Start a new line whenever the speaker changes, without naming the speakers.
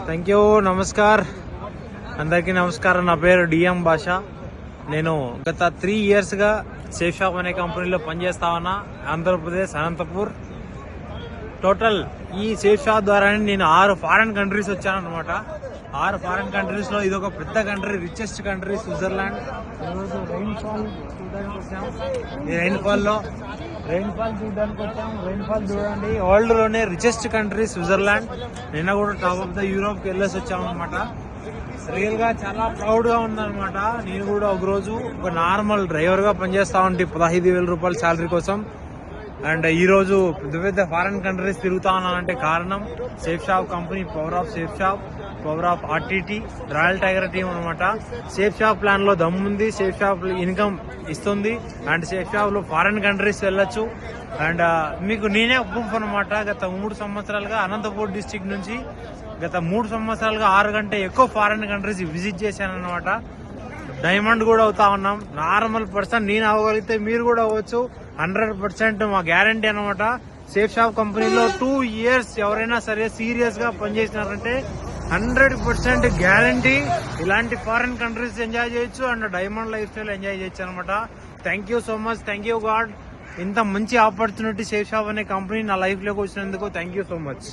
Thank you. Namaskar అందరికీ నమస్కారం. నా పేరు డిఎం భాష. నేను గత 3 yearsగా సేఫ్ షాప్ అనే కంపెనీలో పనిచేస్తా ఉన్నా, ఆంధ్రప్రదేశ్ అనంతపూర్. టోటల్ ఈ సేఫ్ షాప్ ద్వారానే నేను 6 ఫారెన్ కంట్రీస్ వచ్చాను అనమాట. 6 ఫారెన్ కంట్రీస్ లో ఇదొక పెద్ద country, richest country Switzerland. Rainfall చూడడానికి వచ్చాం. ఈ రైన్ఫాల్ చూడడానికి వచ్చాం. రైన్ఫాల్ చూడండి. వరల్డ్ లోనే రిచెస్ట్ కంట్రీ స్విట్జర్లాండ్. నిన్న కూడా టాప్ ఆఫ్ ద యూరోప్ కి వెళ్ళేసి వచ్చాం అనమాట. రియల్ గా చాలా ప్రౌడ్ గా ఉందన్నమాట. నేను కూడా ఒక రోజు ఒక నార్మల్ డ్రైవర్ గా పనిచేస్తా ఉంటే 15,000 రూపాయల శాలరీ కోసం. అండ్ ఈ రోజు పెద్ద పెద్ద ఫారెన్ కంట్రీస్ తిరుగుతా ఉన్నానంటే కారణం safe shop company, power of safe shop, power of RTT, royal tiger team అనమాట. సేఫ్ షాప్ ప్లాన్ లో దమ్ముంది. సేఫ్ షాప్ ఇన్కమ్ ఇస్తుంది. అండ్ సేఫ్ షాప్ లో ఫారెన్ కంట్రీస్ వెళ్ళొచ్చు. అండ్ మీకు నేనే ప్రూఫ్ అనమాట. గత 3 సంవత్సరాలుగా అనంతపూర్ డిస్టిక్ నుంచి గత 3 సంవత్సరాలుగా 6 గంట ఎక్కువ ఫారెన్ కంట్రీస్ విజిట్ చేశాను అనమాట. డైమండ్ కూడా అవుతా ఉన్నాం. నార్మల్ పర్సన్ నేను అవ్వగలిగితే మీరు కూడా అవ్వచ్చు. 100% మా గ్యారంటీ అనమాట. సేఫ్ షాప్ కంపెనీలో 2 years ఎవరైనా సరే సీరియస్ గా పనిచేసినారంటే 100% గ్యారంటీ ఇలాంటి ఫారెన్ కంట్రీస్ ఎంజాయ్ చేయొచ్చు. And diamond life style enjoy చేయొచ్చు అనమాట. Thank you so much. Thank you God. ఇంత మంచి ఆపర్చునిటీ సేఫ్ షాప్ అనే కంపెనీ నా లైఫ్ లోకి వచ్చినందుకు థ్యాంక్ యూ సో మచ్.